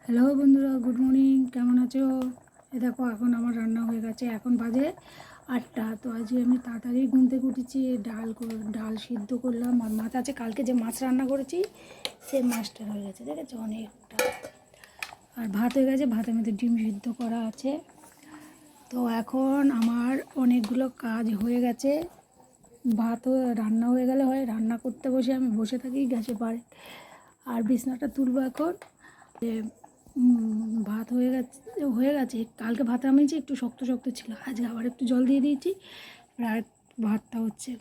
Hello বন্ধুরা, good morning. কেমন আছো? দেখো এখন আমার রান্না হয়ে গেছে, এখন বাজে 8টা। তো আজকে আমি তাড়াতাড়ি ঘুম থেকে উঠেছি। ডাল সিদ্ধ করলাম, আর মাছ আছে, কালকে যে মাছ রান্না করেছি সে মাছটা হয়ে গেছে, দেখেছো অনেকটা। আর ভাত হয়ে গেছে, ভাতের মধ্যে ডিম সিদ্ধ করা আছে। তো এখন আমার অনেকগুলো কাজ হয়ে গেছে। ভাতও রান্না হয়ে গেলে হয়, রান্না করতে বসে আমি বসে থাকি গ্যাসে পারে। আর বিছনাটা তুলবো এখন। ভাত হয়ে গেছে। কালকে ভাত নামিয়েছি, একটু শক্ত শক্ত ছিল, আজকে আবার একটু জল দিয়ে দিয়েছি। আর ভাতটা হচ্ছে,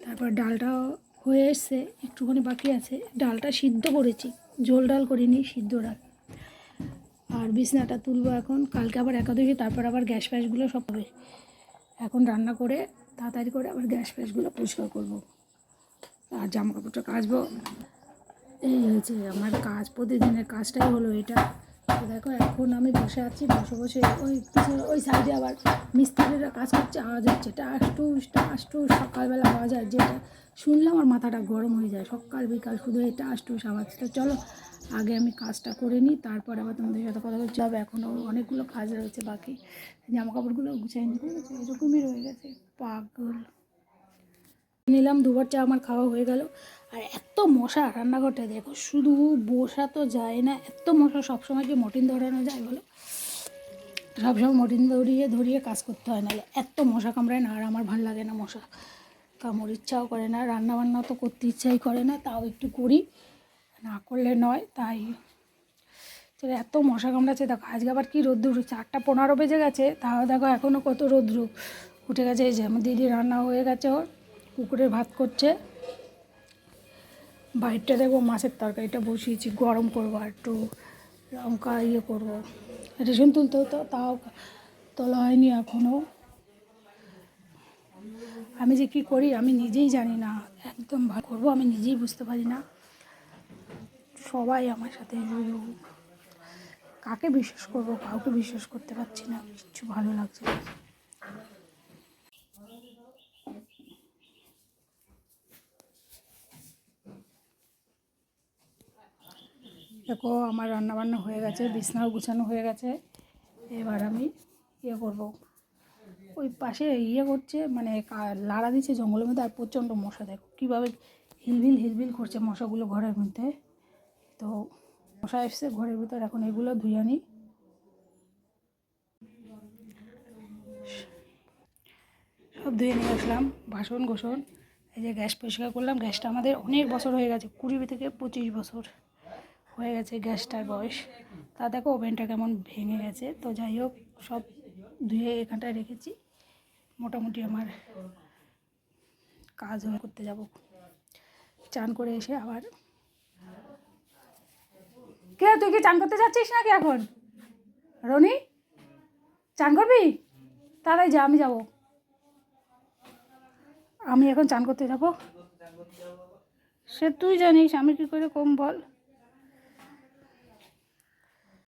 তারপর ডালটাও হয়ে এসছে, একটুখানি বাকি আছে। ডালটা সিদ্ধ করেছি, ঝোল ডাল করিনি, সিদ্ধ ডাল। আর বিছনাটা তুলবো এখন, কালকে আবার একাদশী, তারপর আবার গ্যাস ফ্যাসগুলো সব হবে। এখন রান্না করে তাড়াতাড়ি করে আবার গ্যাস ফ্যাসগুলো পরিষ্কার করবো, আর জামা কাপড়টা কাচবো। এই হয়েছে আমার কাজ, প্রতিদিনের কাজটাই হলো এটা। তো দেখো এখন আমি বসে আছি, বসে বসে ওই সাইডে আবার মিস্ত্রিরা কাজ করছে, আওয়াজ হচ্ছে টাস টুস, সকালবেলা আওয়াজ হয়, যেটা শুনলে আমার মাথাটা গরম হয়ে যায়। সকাল বিকাল শুধু এই টাস টুস আওয়াজ। তো চলো আগে আমি কাজটা করে নিই, তারপর আবার তোমাদের সাথে কথা বলতে হবে। এখনও অনেকগুলো কাজ রয়েছে বাকি, জামা কাপড়গুলো গুছিয়ে নিতে গেছে, এরকমই রয়ে গেছে। পাগল নিলাম, দুবার চা আমার খাওয়া হয়ে গেল। আর এত মশা রান্নাঘরটা, দেখো শুধু বসা তো যায় না, এত মশা। সবসময় কি মর্টিন ধরানো যায় বলো? সবসময় মর্টিন ধরিয়ে কাজ করতে হয়, নাহলে এত মশা কামড়ায় না। আর আমার ভালো লাগে না মশা কামড়, ইচ্ছাও করে না, রান্নাবান্না তো করতে ইচ্ছাই করে না, তাও একটু করি, না করলে নয়। তাই চলে এত মশা কামড়াচ্ছে। দেখো আজকে আবার কী রোদ্দুর, 4টা 15 বেজে গেছে, তাও দেখো এখনও কত রৌদ্র উঠে গেছে। এই যে আমার দিদি রান্না হয়ে গেছে, ওর কুকুরের ভাত করছে। বাইরটা দেখবো মাছের তরকারিটা বসিয়েছি, গরম করবো, আর একটু লঙ্কা করবো। রেশন তুলতে হতো, তাও তোলা হয়নি এখনও। আমি যে কী করি আমি নিজেই জানি না, একদম ভালো করবো আমি নিজেই বুঝতে পারি না। সবাই আমার সাথে, কাকে বিশ্বাস করবো, কাউকে বিশ্বাস করতে পারছি না, কিচ্ছু ভালো লাগছে না। দেখো আমার রান্নাবান্না হয়ে গেছে, বিছনাও গুছানো হয়ে গেছে। এবার আমি করবো, ওই পাশে করছে, মানে লাড়া দিচ্ছে জঙ্গলের মধ্যে, আর প্রচণ্ড মশা। দেখো কীভাবে হিলবিল করছে মশাগুলো ঘরের মধ্যে। তো মশা এসছে ঘরের ভিতর, এখন এগুলো ধুয়ে আনি। সব ধুয়ে নিয়ে আসলাম, বাসন গোসন। এই যে গ্যাস পরিষ্কার করলাম, গ্যাসটা আমাদের অনেক বছর হয়ে গেছে, 20 থেকে 25 বছর হয়ে গেছে গ্যাসটার বয়স। তা দেখো ওভেনটা কেমন ভেঙে গেছে। তো যাই হোক, সব ধুয়ে এখানটায় রেখেছি। মোটামুটি আমার কাজ করতে যাব, চান করে এসে আবার। কে তুই কি চান করতে যাচ্ছিস নাকি এখন? রনি, চান করবি? তাড়াতাড়ি যা, আমি যাব। আমি এখন চান করতে যাব, সে তুই জানিস, আমি কী করে কম বল।